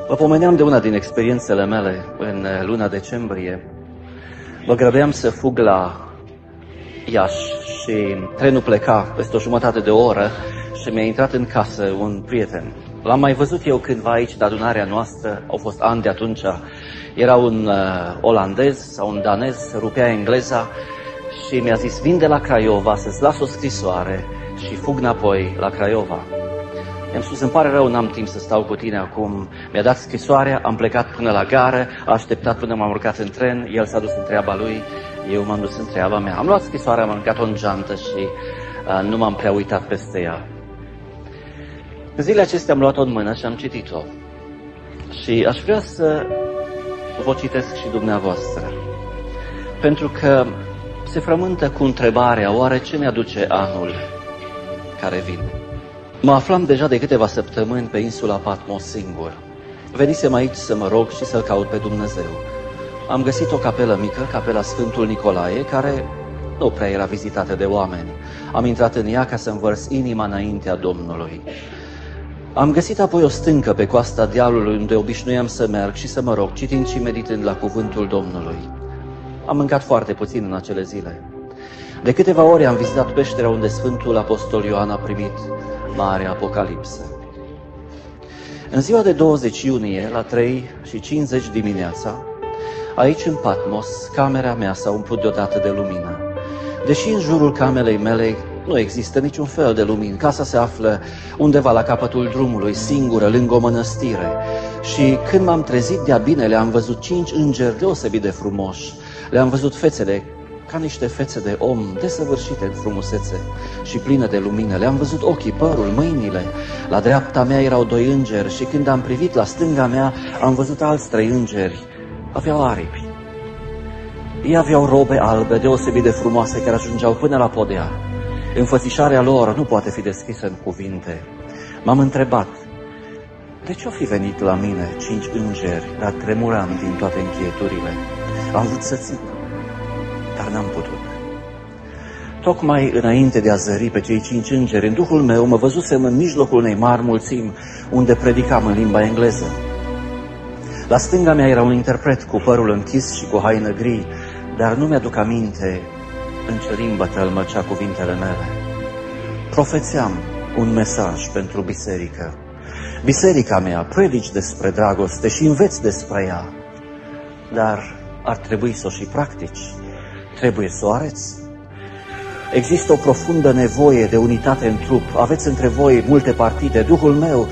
Vă pomeneam de una din experiențele mele în luna decembrie. Mă grăbeam să fug la Iași și trenul pleca peste o jumătate de oră și mi-a intrat în casă un prieten. L-am mai văzut eu cândva aici de adunarea noastră, au fost ani de atunci. Era un olandez sau un danez, rupea engleza și mi-a zis: vin de la Craiova să-ți las o scrisoare și fug înapoi la Craiova. I-am spus: îmi pare rău, n-am timp să stau cu tine acum. Mi-a dat scrisoarea, am plecat până la gară, a așteptat până m-am urcat în tren, el s-a dus în treaba lui, eu m-am dus în treaba mea. Am luat scrisoarea, am aruncat-o în geantă și nu m-am prea uitat peste ea. În zilele acestea am luat-o în mână și am citit-o. Și aș vrea să vă citesc și dumneavoastră, pentru că se frământă cu întrebarea: oare ce ne aduce anul care vine? Mă aflam deja de câteva săptămâni pe insula Patmos singur. Venisem aici să mă rog și să-L caut pe Dumnezeu. Am găsit o capelă mică, capela Sfântul Nicolae, care nu prea era vizitată de oameni. Am intrat în ea ca să-mi vărs inima înaintea Domnului. Am găsit apoi o stâncă pe coasta dealului unde obișnuiam să merg și să mă rog, citind și meditând la cuvântul Domnului. Am mâncat foarte puțin în acele zile. De câteva ori am vizitat peștera unde Sfântul Apostol Ioan a primit Marea Apocalipsă. În ziua de 20 iunie, la 3:50 dimineața, aici în Patmos, camera mea s-a umplut deodată de lumină. Deși în jurul camerei mele nu există niciun fel de lumină, casa se află undeva la capătul drumului, singură, lângă o mănăstire. Și când m-am trezit de-a binele, am văzut 5 îngeri deosebit de frumoși. Le-am văzut fețele ca niște fețe de om, desăvârșite în frumusețe și pline de lumină. Le-am văzut ochii, părul, mâinile. La dreapta mea erau 2 îngeri și când am privit la stânga mea, am văzut alți 3 îngeri. Aveau aripi. Ei aveau robe albe, deosebit de frumoase, care ajungeau până la podea. Înfățișarea lor nu poate fi descrisă în cuvinte. M-am întrebat: de ce au fi venit la mine 5 îngeri, dar tremuram din toate încheieturile? Am vrut să țip, dar n-am putut. Tocmai înainte de a zări pe cei 5 îngeri, în duhul meu mă văzusem în mijlocul unei mari mulțimi, unde predicam în limba engleză. La stânga mea era un interpret cu părul închis și cu haină gri, dar nu mi-aduc aminte în ce limbă tălmăcea cuvintele mele. Profețeam un mesaj pentru biserică. Biserica mea, predici despre dragoste și înveți despre ea, dar ar trebui să o și practici. Trebuie să o arăți. Există o profundă nevoie de unitate în trup. Aveți între voi multe partide. Duhul meu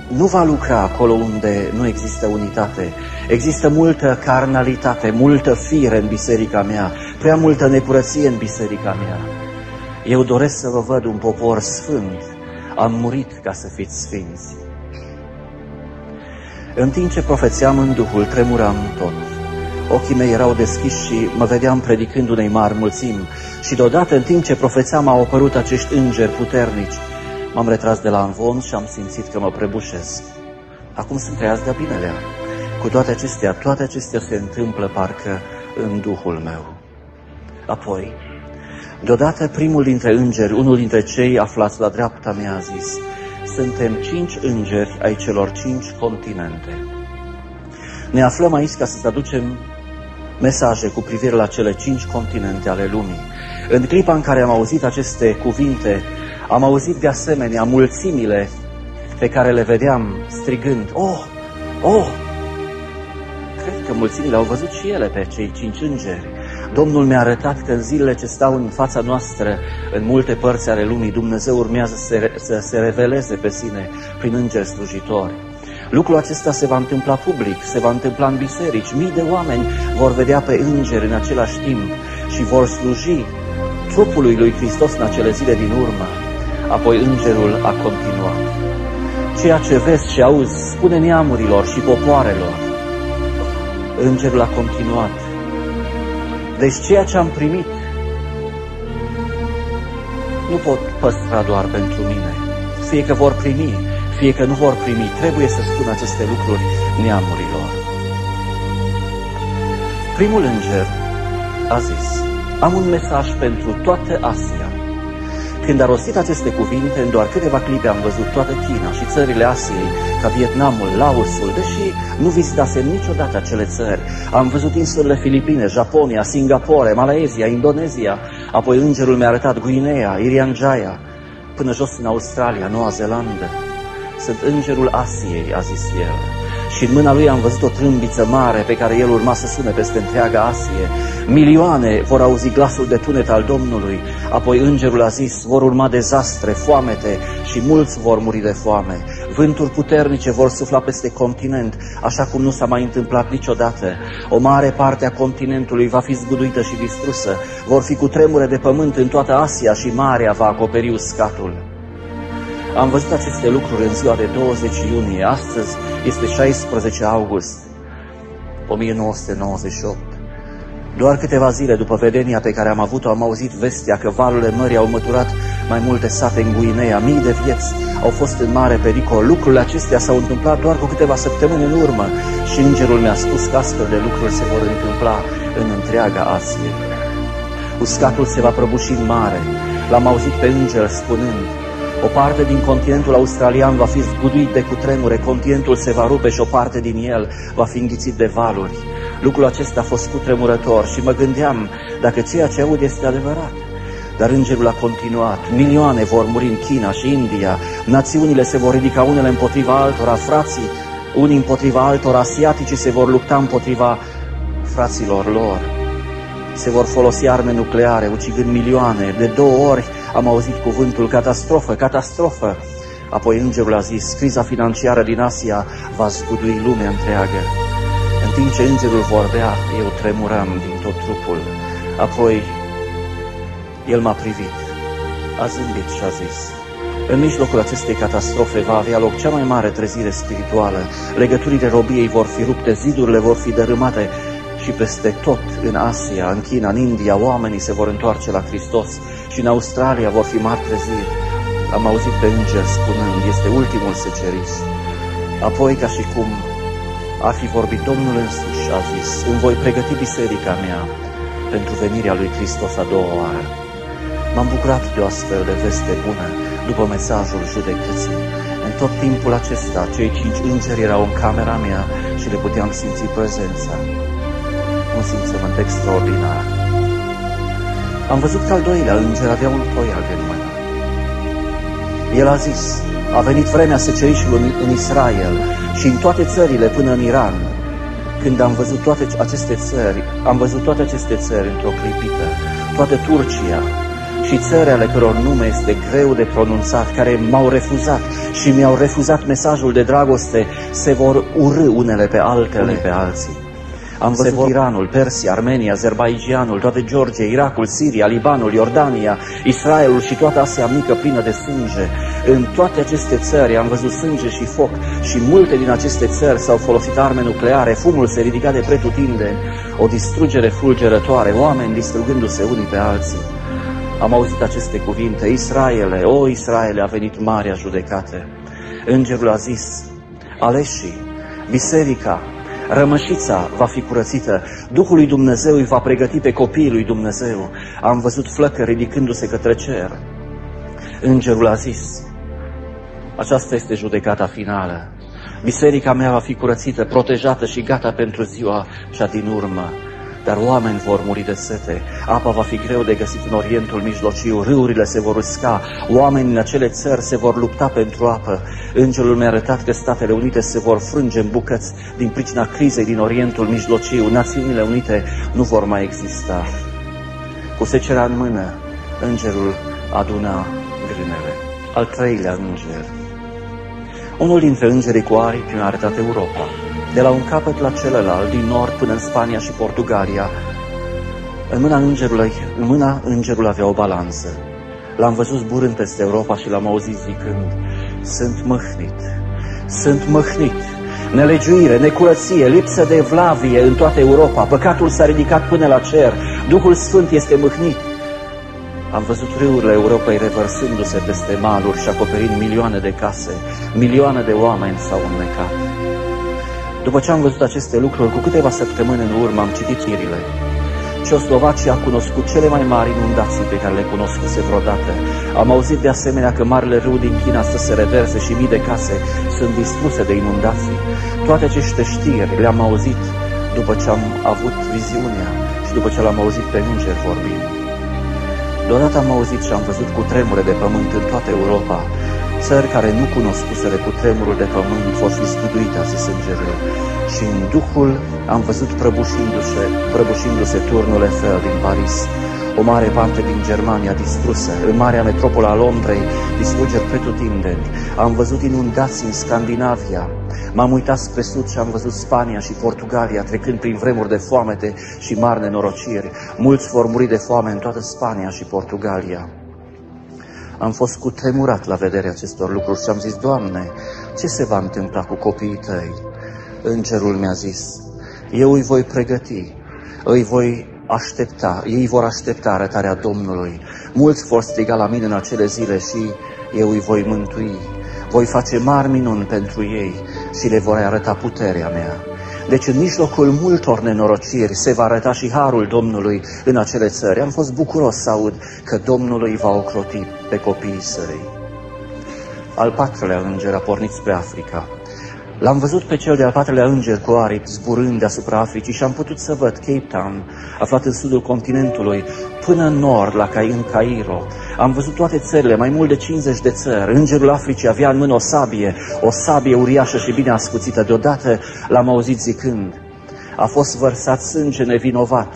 nu va lucra acolo unde nu există unitate. Există multă carnalitate, multă fire în biserica mea, prea multă necurăție în biserica mea. Eu doresc să vă văd un popor sfânt. Am murit ca să fiți sfinți. În timp ce profețeam în Duhul, tremuram tot. Ochii mei erau deschiși și mă vedeam predicând unei mari mulțimi. Și deodată, în timp ce profețeam, au apărut acești îngeri puternici. M-am retras de la amvon și am simțit că mă prăbușesc. Acum sunt treaz de-a binelea. Cu toate acestea se întâmplă parcă în Duhul meu. Apoi, deodată primul dintre îngeri, unul dintre cei aflați la dreapta mea, a zis: suntem 5 îngeri ai celor 5 continente. Ne aflăm aici ca să aducem mesaje cu privire la cele 5 continente ale lumii. În clipa în care am auzit aceste cuvinte, am auzit de asemenea mulțimile pe care le vedeam strigând: oh, oh! Cred că mulțimile au văzut și ele pe cei 5 îngeri. Domnul mi-a arătat că în zilele ce stau în fața noastră, în multe părți ale lumii, Dumnezeu urmează să se reveleze pe sine prin îngeri slujitori. Lucrul acesta se va întâmpla public, se va întâmpla în biserici. Mii de oameni vor vedea pe îngeri în același timp și vor sluji trupului lui Hristos în acele zile din urmă. Apoi îngerul a continuat: ceea ce vezi și auzi, spune neamurilor și popoarelor. Îngerul a continuat: deci ceea ce am primit nu pot păstra doar pentru mine. Fie că vor primi, fie că nu vor primi, trebuie să spun aceste lucruri neamurilor. Primul înger a zis: am un mesaj pentru toată Asia. Când a rostit aceste cuvinte, în doar câteva clipe am văzut toată China și țările Asiei, ca Vietnamul, Laosul, deși nu vizitasem niciodată acele țări. Am văzut insulele Filipine, Japonia, Singapore, Malaezia, Indonezia, apoi îngerul mi-a arătat Guinea, Irian Jaya, până jos în Australia, Noua Zeelandă. Sunt îngerul Asiei, a zis el. Și în mâna lui am văzut o trâmbiță mare pe care el urma să sune peste întreaga Asie. Milioane vor auzi glasul de tunet al Domnului. Apoi îngerul a zis, vor urma dezastre, foamete și mulți vor muri de foame. Vânturi puternice vor sufla peste continent, așa cum nu s-a mai întâmplat niciodată. O mare parte a continentului va fi zguduită și distrusă. Vor fi cutremure de pământ în toată Asia și marea va acoperi uscatul. Am văzut aceste lucruri în ziua de 20 iunie. Astăzi este 16 august 1998. Doar câteva zile după vedenia pe care am avut-o, am auzit vestea că valurile mării au măturat mai multe sate în Guinea. Mii de vieți au fost în mare pericol. Lucrurile acestea s-au întâmplat doar cu câteva săptămâni în urmă și îngerul mi-a spus că astfel de lucruri se vor întâmpla în întreaga Asie. Uscatul se va prăbuși în mare. L-am auzit pe înger spunând, o parte din continentul australian va fi zguduit de cutremure, continentul se va rupe și o parte din el va fi înghițit de valuri. Lucrul acesta a fost cutremurător și mă gândeam dacă ceea ce aud este adevărat. Dar îngerul a continuat, milioane vor muri în China și India, națiunile se vor ridica unele împotriva altora, frații unii împotriva altora, asiaticii se vor lupta împotriva fraților lor. Se vor folosi arme nucleare, ucigând milioane. De 2 ori am auzit cuvântul catastrofă, catastrofă. Apoi îngerul a zis, criza financiară din Asia va zgudui lumea întreagă. În timp ce îngerul vorbea, eu tremuram din tot trupul. Apoi el m-a privit, a zâmbit și a zis, în mijlocul acestei catastrofe va avea loc cea mai mare trezire spirituală. Legăturile robiei vor fi rupte, zidurile vor fi dărâmate și peste tot în Asia, în China, în India, oamenii se vor întoarce la Hristos și în Australia vor fi mari treziri. Am auzit pe înger spunând, este ultimul seceriș. Apoi, ca și cum ar fi vorbit Domnul însuși, a zis, îmi voi pregăti biserica mea pentru venirea lui Hristos a 2-a oară. M-am bucurat de o astfel de veste bună după mesajul judecății. În tot timpul acesta, cei 5 îngeri erau în camera mea și le puteam simți prezența. Un simțământ extraordinar. Am văzut că al 2-lea înger avea un toiag în mână. El a zis, a venit vremea secerișului în Israel și în toate țările până în Iran. Când am văzut toate aceste țări, am văzut toate aceste țări într-o clipită, toată Turcia și țări ale căror nume este greu de pronunțat, care m-au refuzat și mi-au refuzat mesajul de dragoste, se vor urî unele pe altele pe alții. Am văzut Iranul, Persia, Armenia, Azerbaidjanul, toate Georgia, Irakul, Siria, Libanul, Iordania, Israelul și toată Asia Mică plină de sânge. În toate aceste țări am văzut sânge și foc și multe din aceste țări s-au folosit arme nucleare, fumul se ridica de pretutindeni, o distrugere fulgerătoare, oameni distrugându-se unii pe alții. Am auzit aceste cuvinte, Israele, o Israele, a venit marea judecată. Îngerul a zis, aleșii, biserica, rămășița va fi curățită, Duhul lui Dumnezeu îi va pregăti pe copiii lui Dumnezeu. Am văzut flăcări ridicându-se către cer. Îngerul a zis, aceasta este judecata finală. Biserica mea va fi curățită, protejată și gata pentru ziua cea din urmă. Dar oameni vor muri de sete, apa va fi greu de găsit în Orientul Mijlociu, râurile se vor usca, oamenii în acele țări se vor lupta pentru apă. Îngerul mi-a arătat că Statele Unite se vor frânge în bucăți din pricina crizei din Orientul Mijlociu. Națiunile Unite nu vor mai exista. Cu secerea în mână, îngerul aduna grânele. Al 3-lea înger. Unul dintre îngerii cu aripi mi-a arătat Europa. De la un capăt la celălalt, din nord până în Spania și Portugalia. În mâna îngerul avea o balanță. L-am văzut zburând peste Europa și l-am auzit zicând, sunt măhnit, nelegiuire, necurăție, lipsă de evlavie în toată Europa, păcatul s-a ridicat până la cer, Duhul Sfânt este mâhnit. Am văzut râurile Europei revărsându-se peste maluri și acoperind milioane de case, milioane de oameni s-au înnecat. După ce am văzut aceste lucruri, cu câteva săptămâni în urmă am citit știrile Ceoslovacia a cunoscut cele mai mari inundații pe care le cunoscuse vreodată. Am auzit de asemenea că marele râu din China stă să se reverse și mii de case sunt distruse de inundații. Toate aceste știri le-am auzit după ce am avut viziunea și după ce l-am auzit pe înger vorbind. Deodată am auzit și am văzut cutremure de pământ în toată Europa. Țări care nu cunoscuseră cutremurul de pământ vor fi zguduite, a zis îngerul. Și în Duhul am văzut prăbușindu-se turnul Eiffel din Paris, o mare parte din Germania distrusă, în marea metropolă a Londrei, distrugeri pretutindeni. Am văzut inundații în Scandinavia. M-am uitat spre sud și am văzut Spania și Portugalia trecând prin vremuri de foamete și mari nenorociri. Mulți vor muri de foame în toată Spania și Portugalia. Am fost cutremurat la vederea acestor lucruri și am zis: Doamne, ce se va întâmpla cu copiii Tăi? Îngerul mi-a zis: eu îi voi pregăti, îi voi aștepta, ei vor aștepta arătarea Domnului. Mulți vor striga la mine în acele zile și eu îi voi mântui. Voi face mari minuni pentru ei și le voi arăta puterea mea. Deci în mijlocul multor nenorociri se va arăta și harul Domnului în acele țări. Am fost bucuros să aud că Domnul îi va ocroti pe copiii Săi. Al patrulea înger a pornit spre Africa. L-am văzut pe cel de-al patrulea înger cu aripi zburând deasupra Africii și am putut să văd Cape Town, aflat în sudul continentului, până în nord, în Cairo. Am văzut toate țările, mai mult de 50 de țări. Îngerul Africii avea în mână o sabie uriașă și bine ascuțită. Deodată l-am auzit zicând: a fost vărsat sânge nevinovat.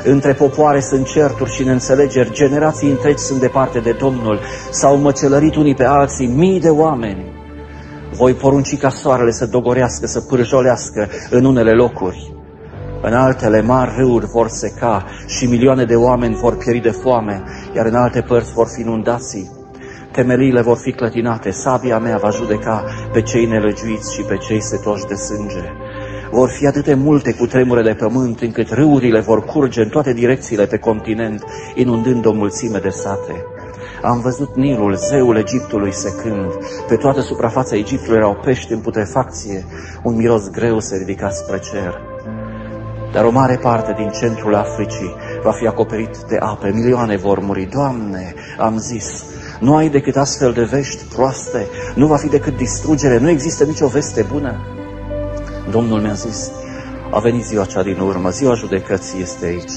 Între popoare sunt certuri și neînțelegeri, generații întregi sunt departe de Domnul, s-au măcelărit unii pe alții, mii de oameni. Voi porunci ca soarele să dogorească, să pârjolească în unele locuri. În altele mari râuri vor seca și milioane de oameni vor pieri de foame, iar în alte părți vor fi inundații. Temeliile vor fi clătinate, sabia mea va judeca pe cei nelegiuiți și pe cei setoși de sânge. Vor fi atât de multe cutremure de pământ, încât râurile vor curge în toate direcțiile pe continent, inundând o mulțime de sate. Am văzut Nilul, zeul Egiptului, secând. Pe toată suprafața Egiptului erau pești în putrefacție, un miros greu se ridica spre cer. Dar o mare parte din centrul Africii va fi acoperit de ape, milioane vor muri. Doamne, am zis, nu ai decât astfel de vești proaste, nu va fi decât distrugere, nu există nicio veste bună. Domnul mi-a zis: a venit ziua cea din urmă, ziua judecății este aici.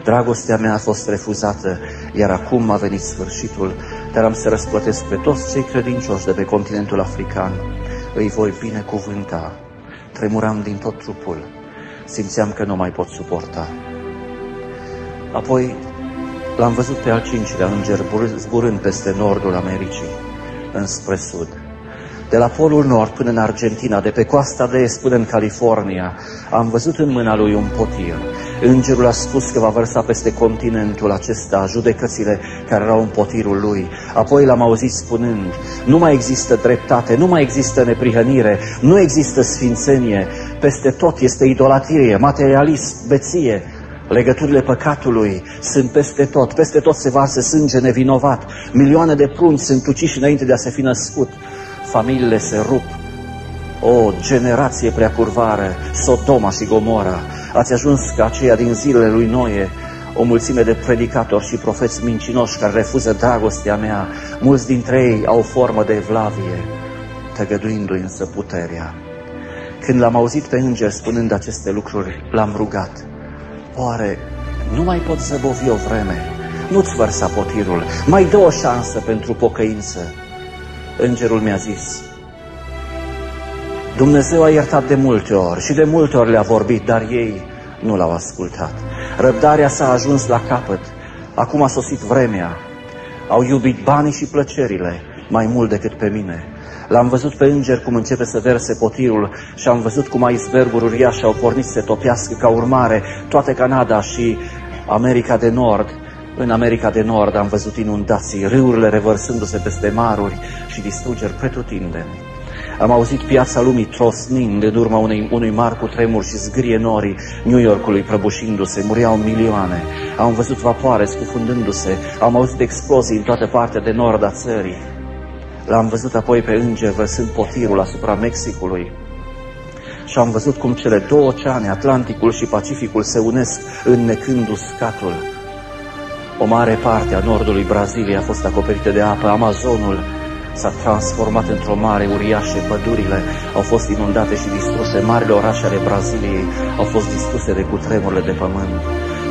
Dragostea mea a fost refuzată, iar acum a venit sfârșitul, dar am să răsplătesc pe toți cei credincioși de pe continentul african. Îi voi binecuvânta. Tremuram din tot trupul. Simțeam că nu mai pot suporta. Apoi l-am văzut pe al cincilea înger zburând peste nordul Americii, înspre sud. De la Polul Nord până în Argentina, de pe coasta de est până în California, am văzut în mâna lui un potir. Îngerul a spus că va vărsa peste continentul acesta judecățile care erau în potirul lui. Apoi l-am auzit spunând: nu mai există dreptate, nu mai există neprihănire, nu există sfințenie, peste tot este idolatrie, materialism, beție. Legăturile păcatului sunt peste tot se varsă sânge nevinovat, milioane de prunci sunt uciși înainte de a se fi născut, familiile se rup. O generație prea curvară, Sodoma și Gomora, ați ajuns ca aceia din zilele lui Noe, o mulțime de predicatori și profeți mincinoși care refuză dragostea mea. Mulți dintre ei au formă de evlavie, tăgăduindu-i însă puterea. Când l-am auzit pe înger spunând aceste lucruri, l-am rugat: oare nu mai pot zăbovi o vreme? Nu-ți vărsa potirul, mai dă o șansă pentru pocăință. Îngerul mi-a zis: Dumnezeu a iertat de multe ori și de multe ori le-a vorbit, dar ei nu l-au ascultat. Răbdarea s-a ajuns la capăt, acum a sosit vremea. Au iubit banii și plăcerile mai mult decât pe mine. L-am văzut pe înger cum începe să verse potirul și am văzut cum iceberguri uriașe au pornit să se topească, ca urmare toată Canada și America de Nord. În America de Nord am văzut inundații, râurile revărsându-se peste maruri și distrugeri pretutindeni. Am auzit piața lumii trosnind în urma unui mare cutremur și zgârie norii New Yorkului prăbușindu-se, mureau milioane. Am văzut vapoare scufundându-se, am auzit explozii în toată partea de nord a țării. L-am văzut apoi pe înger vărsând potirul asupra Mexicului și am văzut cum cele două oceane, Atlanticul și Pacificul, se unesc înnecând uscatul. O mare parte a nordului Braziliei a fost acoperită de apă, Amazonul s-a transformat într-o mare uriașă, pădurile au fost inundate și distruse, marile orașe ale Braziliei au fost distruse de cutremurile de pământ.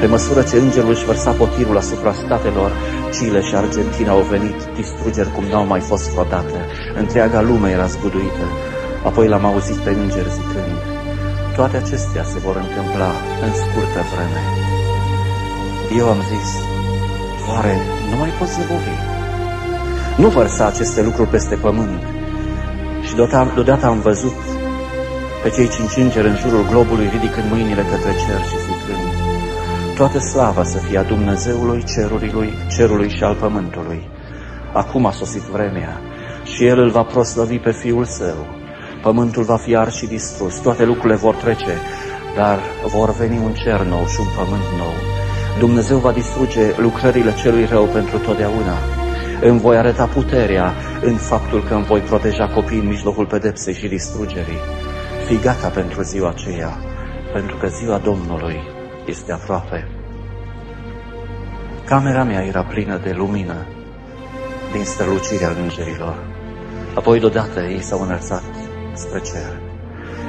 Pe măsură ce îngerul își vărsa potirul asupra statelor, Chile și Argentina au venit distrugeri cum n-au mai fost vreodată. Întreaga lume era zguduită. Apoi l-am auzit pe înger zicând: toate acestea se vor întâmpla în scurtă vreme. Eu am zis: oare nu mai pot zăbovi? Nu vărsa aceste lucruri peste pământ. Și deodată am văzut pe cei 5 îngeri în jurul globului ridicând mâinile către cer și zicând: toată slava să fie a Dumnezeului cerului și al pământului. Acum a sosit vremea și El îl va proslăvi pe Fiul Său. Pământul va fi ars și distrus, toate lucrurile vor trece, dar vor veni un cer nou și un pământ nou. Dumnezeu va distruge lucrările celui rău pentru totdeauna. Îmi voi arăta puterea în faptul că îmi voi proteja copiii în mijlocul pedepsei și distrugerii. Fii gata pentru ziua aceea, pentru că ziua Domnului este aproape. Camera mea era plină de lumină din strălucirea îngerilor. Apoi deodată ei s-au înălțat spre cer.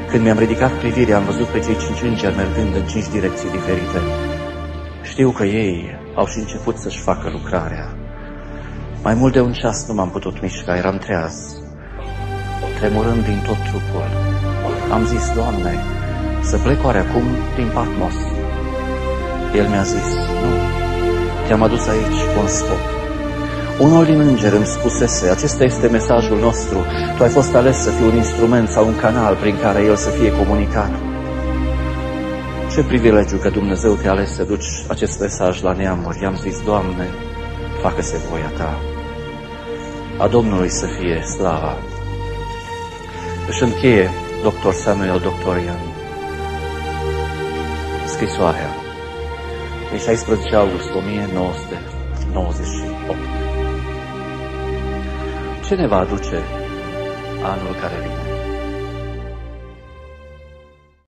Când mi-am ridicat privirea, am văzut pe cei 5 îngeri mergând în 5 direcții diferite. Știu că ei au și început să-și facă lucrarea. Mai mult de un ceas nu m-am putut mișca, eram treaz, tremurând din tot trupul. Am zis: Doamne, să plec oare acum din Patmos? El mi-a zis: nu, te-am adus aici cu un scop. Unul din îngeri îmi spusese: acesta este mesajul nostru, tu ai fost ales să fii un instrument sau un canal prin care el să fie comunicat. Ce privilegiu că Dumnezeu te-a ales să duci acest mesaj la neamuri. I-am zis: Doamne, facă-se voia ta. A Domnului să fie slava. Își încheie Dr. Samuel Doctorian scrisoarea din 16 august 1998. Ce ne va aduce anul care vine?